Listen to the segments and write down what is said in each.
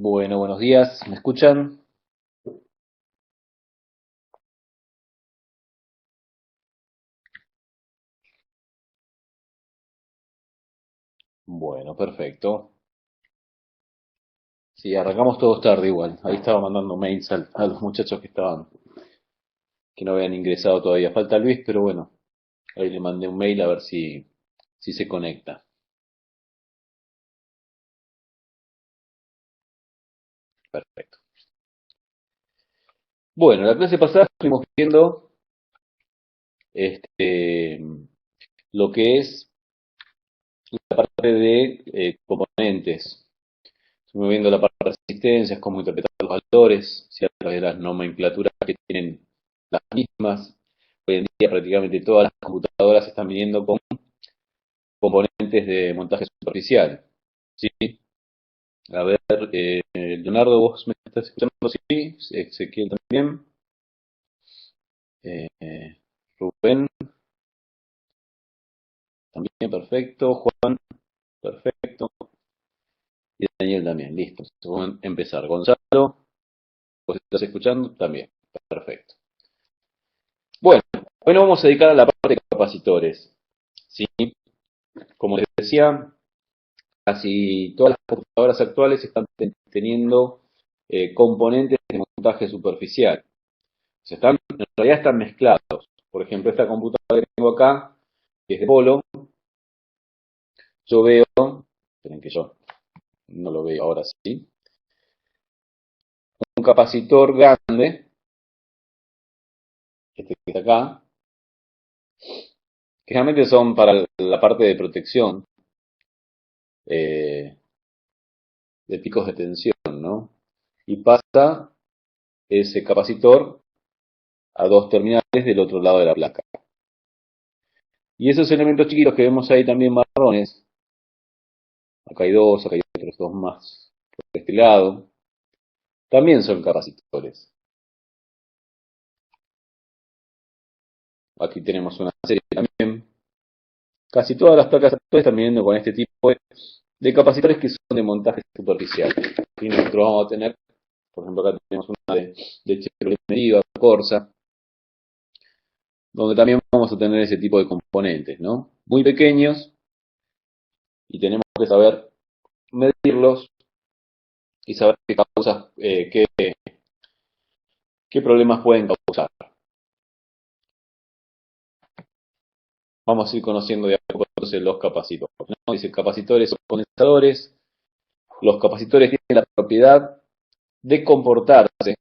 Bueno, buenos días, ¿me escuchan? Bueno, perfecto. Sí, arrancamos todos tarde igual. Ahí estaba mandando mails a los muchachos que no habían ingresado todavía. Falta Luis, pero bueno, ahí le mandé un mail a ver si se conecta. Perfecto. Bueno, la clase pasada estuvimos viendo este, lo que es la parte de componentes. Estuvimos viendo la parte de resistencias, cómo interpretar los valores, si a través de las nomenclaturas que tienen las mismas. Hoy en día prácticamente todas las computadoras están viniendo con componentes de montaje superficial. ¿Sí? A ver, Leonardo, vos me estás escuchando, sí, Ezequiel también, Rubén también, perfecto, Juan, perfecto, y Daniel también, listo. Vamos a empezar. Gonzalo, vos estás escuchando también, perfecto. Bueno, hoy nos vamos a dedicar a la parte de capacitores. ¿Sí? Como les decía, casi todas las computadoras actuales están teniendo componentes de montaje superficial. En realidad están mezclados. Por ejemplo, esta computadora que tengo acá, que es de Polo, yo veo, esperen que yo no lo veo ahora sí, un capacitor grande, este que está acá, que generalmente son para la parte de protección eh, de picos de tensión, ¿no? Y pasa ese capacitor a dos terminales del otro lado de la placa. Y esos elementos chiquitos que vemos ahí también marrones, acá hay dos, acá hay otros dos más por este lado, también son capacitores. Aquí tenemos una serie también. Casi todas las placas actuales están viniendo con este tipo de capacitores que son de montaje superficial. Y nosotros vamos a tener, por ejemplo, acá tenemos una de Chevrolet Meriva, Corsa, donde también vamos a tener ese tipo de componentes, ¿no? Muy pequeños y tenemos que saber medirlos y saber qué problemas pueden causar. Vamos a ir conociendo de a poco entonces los capacitores, ¿no? Dice capacitores o condensadores. Los capacitores tienen la propiedad de comportarse.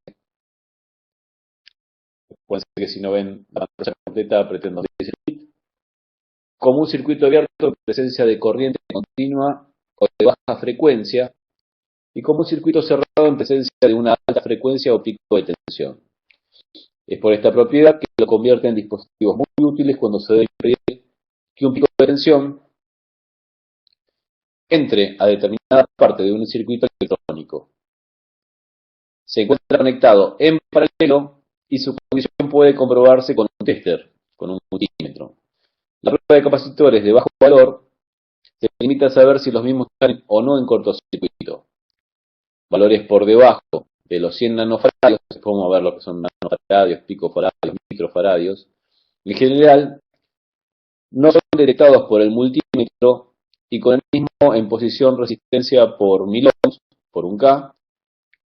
Puede ser que si no ven la pantalla completa pretendo decir como un circuito abierto en presencia de corriente continua o de baja frecuencia y como un circuito cerrado en presencia de una alta frecuencia o pico de tensión. Es por esta propiedad que lo convierte en dispositivos muy útiles cuando se debe impedir que un pico de tensión entre a determinada parte de un circuito electrónico. Se encuentra conectado en paralelo y su condición puede comprobarse con un tester, con un multímetro. La prueba de capacitores de bajo valor se limita a saber si los mismos están o no en cortocircuito. Valores por debajo de los 100 nanofaradios, podemos ver lo que son nanofaradios, picofaradios, microfaradios, en general no son detectados por el multímetro y con el mismo en posición resistencia por 1000 ohms, por un K,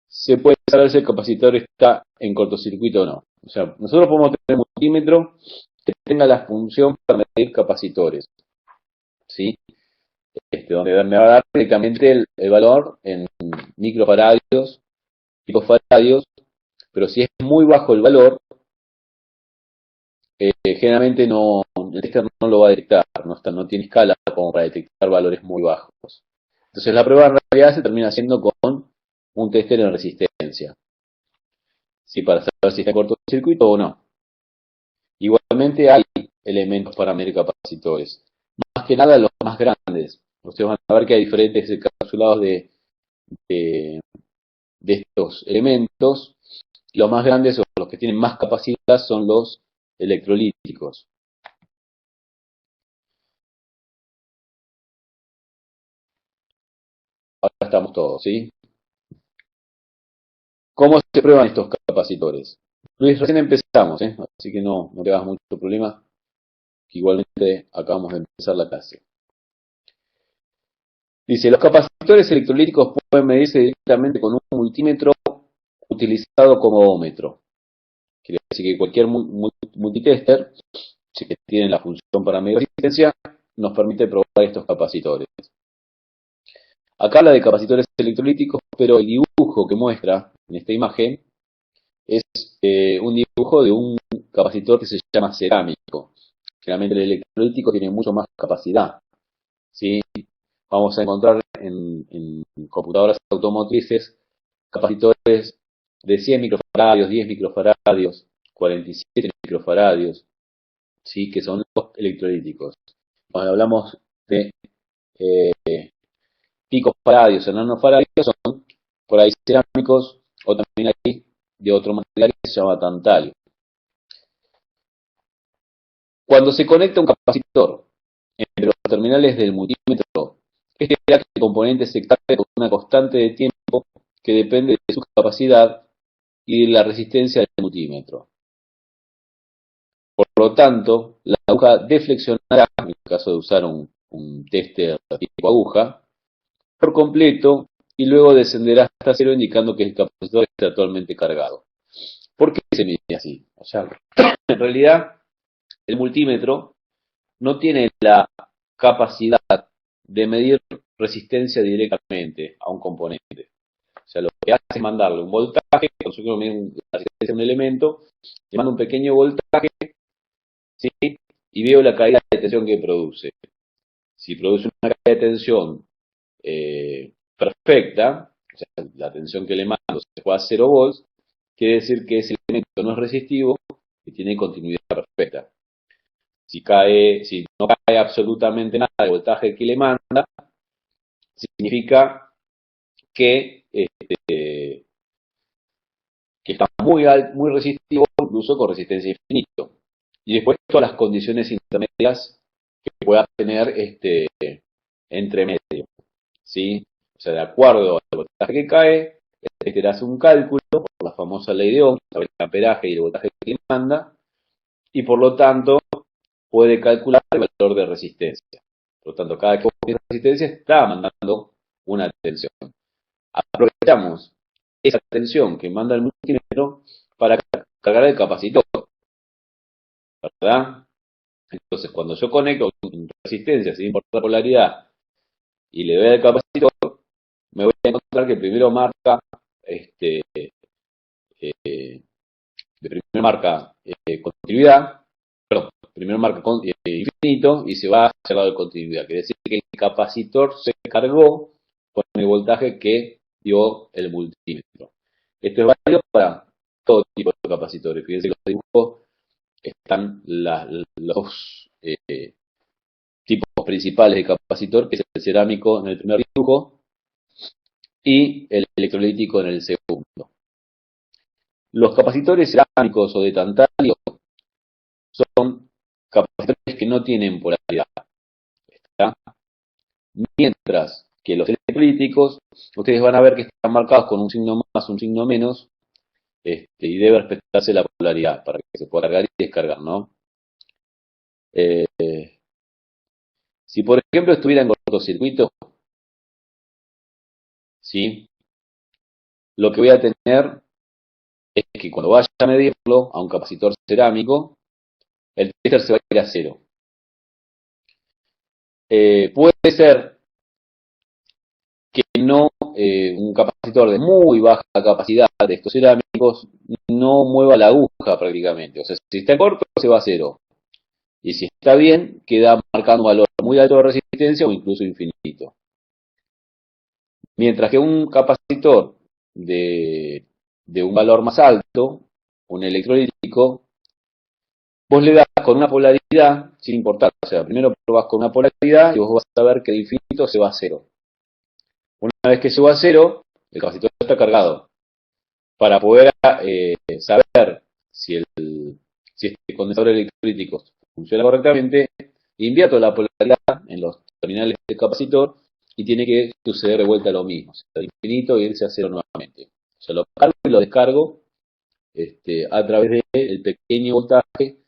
se puede saber si el capacitor está en cortocircuito o no. O sea, nosotros podemos tener un multímetro que tenga la función para medir capacitores, ¿sí? Donde me va a dar directamente el valor en microfaradios, picofaradios, pero si es muy bajo el valor, generalmente el tester no lo va a detectar, no tiene escala como para detectar valores muy bajos. Entonces la prueba en realidad se termina haciendo con un tester en resistencia, ¿sí? Para saber si está en cortocircuito o no. Igualmente hay elementos para medir capacitores, más que nada los más grandes. Ustedes van a ver que hay diferentes encapsulados de, de estos elementos. Los más grandes o los que tienen más capacidad son los electrolíticos. Ahora estamos todos, ¿sí? ¿Cómo se prueban estos capacitores? Luis, recién empezamos, así que no te hagas mucho problema, que igualmente acabamos de empezar la clase. Dice, los capacitores electrolíticos pueden medirse directamente con un multímetro utilizado como ohmómetro. Quiere decir que cualquier multitester, si que tiene la función para medir resistencia, nos permite probar estos capacitores. Acá habla de capacitores electrolíticos, pero el dibujo que muestra en esta imagen es un dibujo de un capacitor que se llama cerámico. Generalmente el electrolítico tiene mucho más capacidad, ¿sí? Vamos a encontrar en computadoras automotrices capacitores de 100 microfaradios, 10 microfaradios, 47 microfaradios, ¿sí? Que son los electrolíticos. Cuando hablamos de picofaradios o nanofaradios, son por ahí cerámicos, o también hay de otro material que se llama tantalio. Cuando se conecta un capacitor entre los terminales del multímetro, este hará que el componente se cargue con una constante de tiempo que depende de su capacidad y de la resistencia del multímetro. Por lo tanto, la aguja deflexionará, en el caso de usar un tester tipo aguja, por completo y luego descenderá hasta cero indicando que el capacitor está actualmente cargado. ¿Por qué se mide así? O sea, en realidad el multímetro no tiene la capacidad de medir resistencia directamente a un componente. O sea, lo que hace es mandarle un voltaje, cuando yo quiero medir la resistencia de un elemento, le mando un pequeño voltaje, ¿sí? Y veo la caída de tensión que produce. Si produce una caída de tensión perfecta, o sea, la tensión que le mando se fue a 0 volts, quiere decir que ese elemento no es resistivo y tiene continuidad perfecta. Si no cae absolutamente nada del voltaje que le manda, significa que, que está muy resistivo, incluso con resistencia infinito. Y después todas las condiciones intermedias que pueda tener entre medio, ¿sí? O sea, de acuerdo al voltaje que cae, le hace un cálculo por la famosa ley de Ohm, sobre el amperaje y el voltaje que manda, y por lo tanto puede calcular el valor de resistencia. Por lo tanto, cada que tiene resistencia está mandando una tensión. Aprovechamos esa tensión que manda el multímetro para cargar el capacitor, ¿verdad? Entonces, cuando yo conecto con resistencia, sin importar la polaridad, y le doy al capacitor, me voy a encontrar que primero marca primero marca continuidad, perdón, primero marca infinito y se va a cerrado de continuidad. Quiere decir que el capacitor se cargó con el voltaje que dio el multímetro. Esto es válido para todo tipo de capacitores. Fíjense que los dibujos están los tipos principales de capacitor, que es el cerámico en el primer dibujo y el electrolítico en el segundo. Los capacitores cerámicos o de tantalio son capacitores que no tienen polaridad, ¿está? Mientras que los electrolíticos, ustedes van a ver que están marcados con un signo más, un signo menos, y debe respetarse la polaridad para que se pueda cargar y descargar, ¿no? Eh, si por ejemplo estuviera en cortocircuito, ¿sí? Lo que voy a tener es que cuando vaya a medirlo a un capacitor cerámico, el tester se va a ir a cero. Puede ser que no, un capacitor de muy baja capacidad de estos cerámicos no mueva la aguja prácticamente. O sea, si está corto se va a cero. Y si está bien, queda marcando un valor muy alto de resistencia o incluso infinito. Mientras que un capacitor de un valor más alto, un electrolítico, vos le das con una polaridad sin importar. O sea, primero probás con una polaridad y vos vas a ver que el infinito se va a cero. Una vez que se va a cero, el capacitor está cargado. Para poder saber si este condensador electrolítico funciona correctamente, invierto la polaridad en los terminales del capacitor y tiene que suceder de vuelta lo mismo, o sea, infinito e irse a cero nuevamente. sea, lo cargo y lo descargo a través del pequeño voltaje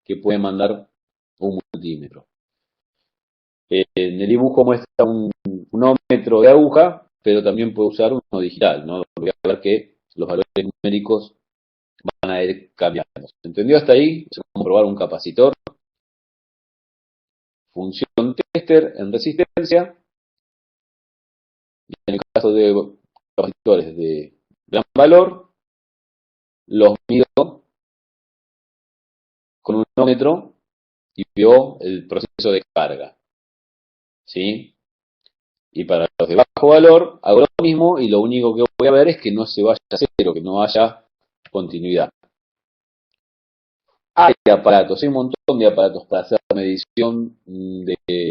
que puede mandar un multímetro. En el dibujo muestra un ómetro de aguja, pero también puede usar uno digital, ¿no? Voy a ver que los valores numéricos van a ir cambiando. ¿Se entendió hasta ahí? Vamos a comprobar un capacitor, función tester en resistencia, y en el caso de capacitores de gran valor, los mido con un ómetro y veo el proceso de carga, ¿sí? Y para los de bajo valor hago lo mismo y lo único que voy a ver es que no se vaya a cero, que no haya continuidad. Hay aparatos, hay un montón de aparatos para hacer medición de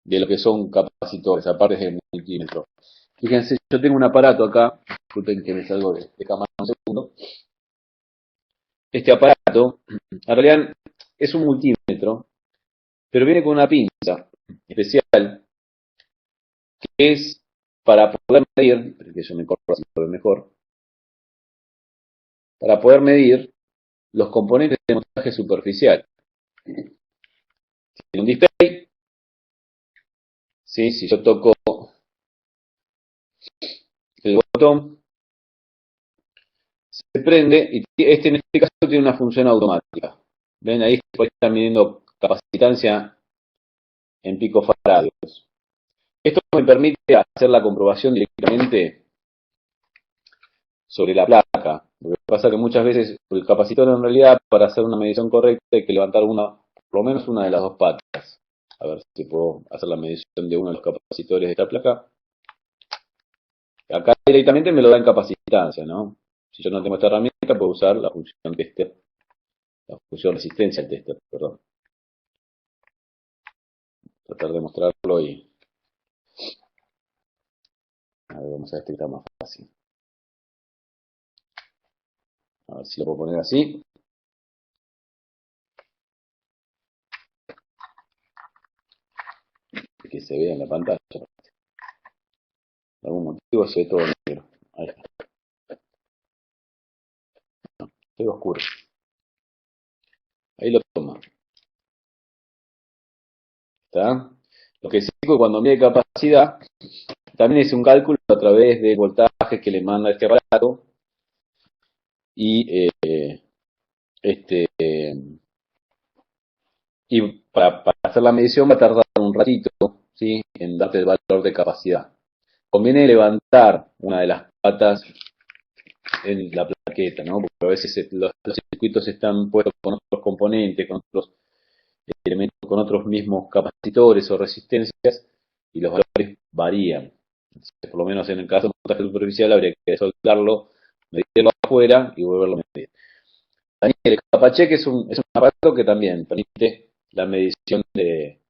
lo que son capacitores, aparte del multímetro. Fíjense, yo tengo un aparato acá, disculpen que me salgo de cámara un segundo. Este aparato, en realidad es un multímetro, pero viene con una pinza especial que es para poder medir, que yo me corro así lo veo mejor, para poder medir los componentes de montaje superficial. En un display, ¿sí? Si yo toco el botón, se prende y en este caso tiene una función automática. ¿Ven? Ahí están midiendo capacitancia en picofaradios. Esto me permite hacer la comprobación directamente sobre la placa. Lo que pasa es que muchas veces el capacitor en realidad para hacer una medición correcta hay que levantar por lo menos una de las dos patas. A ver si puedo hacer la medición de uno de los capacitores de esta placa. Acá directamente me lo da en capacitancia, ¿no? Si yo no tengo esta herramienta puedo usar la función tester, la función resistencia al tester, perdón. Tratar de mostrarlo y a ver, vamos a ver este que está más fácil. A ver si lo puedo poner así. Que se vea en la pantalla. Por algún motivo se ve todo negro. Ahí está. Todo oscuro. Ahí lo toma. ¿Está? Lo que sí es que cuando mide capacidad, también es un cálculo a través de voltajes que le manda este aparato. Y y para hacer la medición va a tardar un ratito, ¿sí? En darte el valor de capacidad. Conviene levantar una de las patas en la plaqueta, ¿no? Porque a veces los circuitos están puestos con otros componentes, con otros elementos, con otros mismos capacitores o resistencias, y los valores varían. Entonces, por lo menos en el caso de montaje superficial habría que soldarlo, medirlo afuera y volverlo a medir. Daniel, el Capacheck es un aparato que también permite la medición de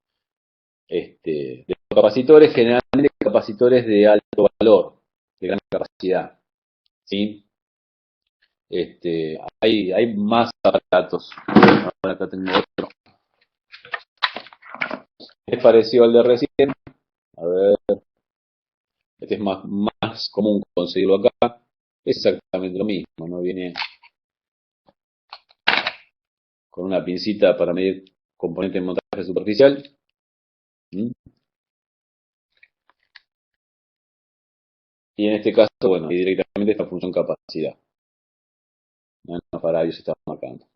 los capacitores, generalmente capacitores de alto valor, de gran capacidad, ¿sí? Hay más aparatos. Ahora acá tengo otro. Es parecido al de recién. A ver, este es más común conseguirlo acá. Es exactamente lo mismo, ¿no? Viene con una pincita para medir componente de montaje superficial. ¿Mm? Y en este caso, bueno, directamente esta función capacidad. ¿No? Para ellos se está marcando.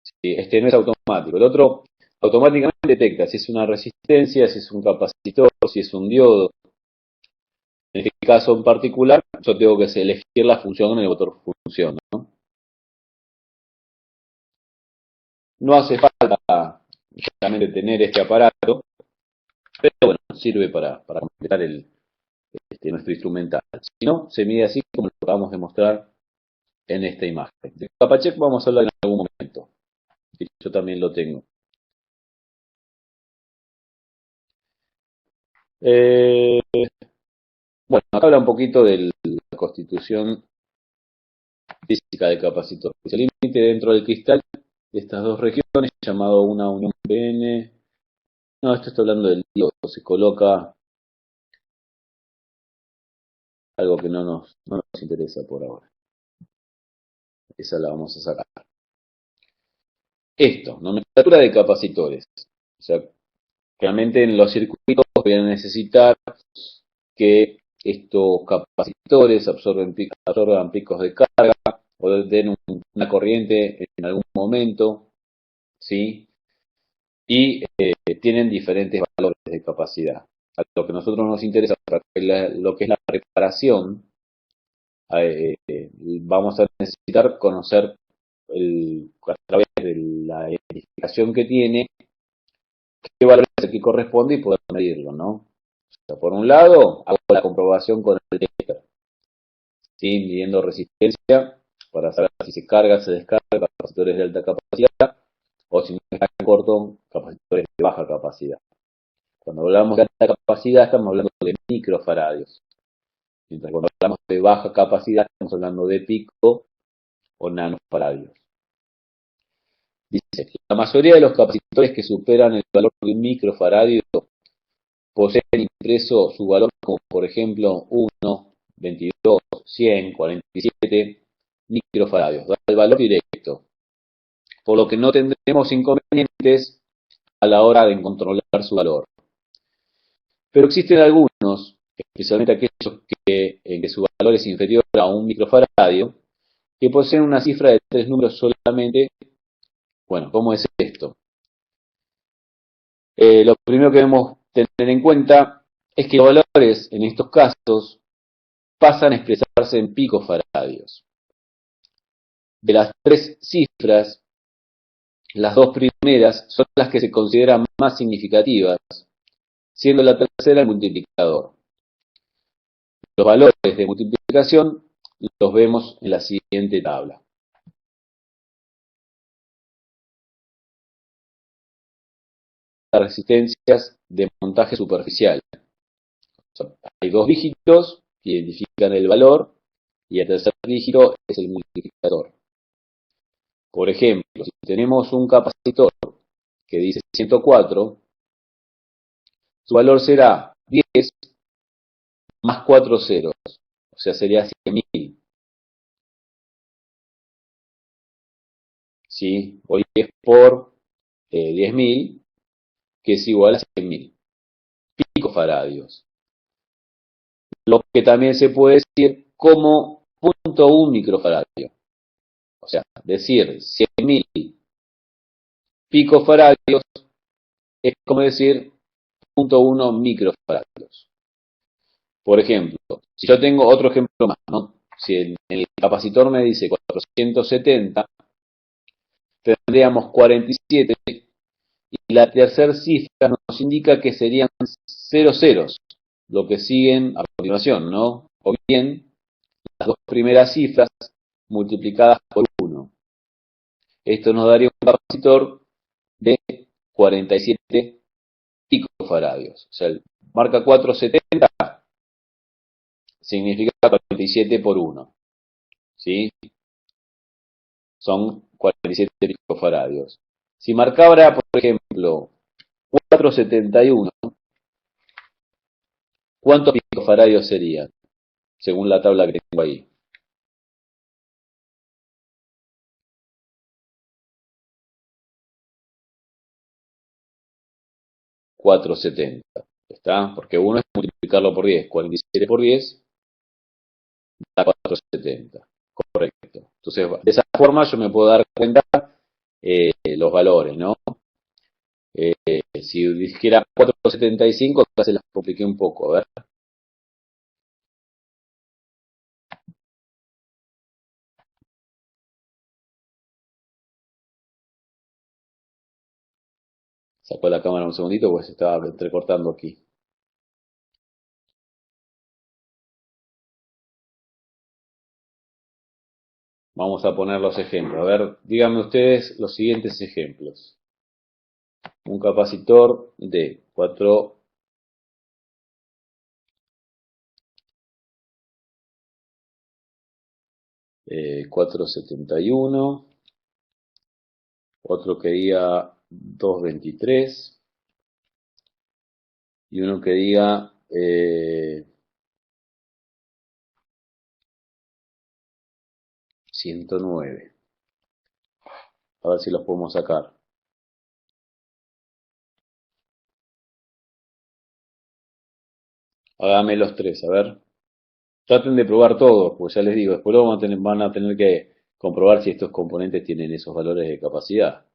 Sí, este no es automático. El otro automáticamente detecta si es una resistencia, si es un capacitor, si es un diodo. En este caso en particular, yo tengo que elegir la función en el botón función, ¿no? No hace falta realmente tener este aparato, pero bueno, sirve para completar nuestro instrumental. Si no, se mide así como lo acabamos de mostrar en esta imagen. De Capacheck vamos a hablar en algún momento. Yo también lo tengo. Eh, bueno, acá habla un poquito de la constitución física del capacitor. El límite dentro del cristal de estas dos regiones, llamado una unión PN. No, esto está hablando del diodo. Se coloca algo que no nos interesa por ahora. Esa la vamos a sacar. Esto, nomenclatura de capacitores. O sea, realmente en los circuitos voy a necesitar que estos capacitores absorban picos de carga o den una corriente en algún momento, ¿sí? Y tienen diferentes valores de capacidad. A lo que a nosotros nos interesa para lo que es la reparación, vamos a necesitar conocer a través de la identificación que tiene, qué valor es el que corresponde y poder medirlo, ¿no? O sea, por un lado, hago la comprobación con el tester, ¿sí? Midiendo resistencia para saber si se carga, se descarga, capacitores de alta capacidad, o si no está en corto, capacitores de baja capacidad. Cuando hablamos de alta capacidad estamos hablando de microfaradios, mientras cuando hablamos de baja capacidad estamos hablando de pico o nanofaradios. Dice, la mayoría de los capacitores que superan el valor de un microfaradio poseen impreso su valor como por ejemplo 1, 22, 100, 47 microfaradios, da el valor directo, por lo que no tendremos inconvenientes a la hora de controlar su valor. Pero existen algunos, especialmente aquellos en que su valor es inferior a un microfaradio, que poseen una cifra de 3 números solamente. Bueno, ¿cómo es esto? Lo primero que debemos tener en cuenta es que los valores en estos casos pasan a expresarse en picofaradios. De las 3 cifras, las 2 primeras son las que se consideran más significativas, siendo la tercera el multiplicador. Los valores de multiplicación los vemos en la siguiente tabla. Las resistencias de montaje superficial. O sea, hay 2 dígitos que identifican el valor y el tercer dígito es el multiplicador. Por ejemplo, si tenemos un capacitor que dice 104, su valor será 10 más 4 ceros, o sea, sería 100.000. ¿Sí? O 10 por 10.000, que es igual a 100.000 picofaradios. Lo que también se puede decir como 0.1 microfaradio. O sea, decir 100.000 picofaradios es como decir 0.1 microfaradios. Por ejemplo, si yo tengo otro ejemplo más, ¿no? Si el capacitor me dice 470, tendríamos 47 y la tercera cifra nos indica que serían 0 ceros, lo que siguen a continuación, ¿no? O bien las 2 primeras cifras multiplicadas por 1. Esto nos daría un capacitor de 47 picofaradios. O sea, marca 470 significa 47 por 1. ¿Sí? Son 47 picofaradios. Si marcara, por ejemplo, 471, ¿cuántos picofaradios serían? Según la tabla que tengo ahí. 470. ¿Está? Porque uno es multiplicarlo por 10. 47 por 10 da 470. Correcto. Entonces, de esa forma yo me puedo dar cuenta los valores, ¿no? Si dijera 475, acá se las compliqué un poco. A ver. Sacó la cámara un segundito porque se estaba entrecortando aquí. Vamos a poner los ejemplos. A ver, díganme ustedes los siguientes ejemplos. Un capacitor de 471, otro que diga 223 y uno que diga 109. A ver si los podemos sacar. Hágame los tres, a ver. Traten de probar todos, pues ya les digo, después van a tener que comprobar si estos componentes tienen esos valores de capacidad.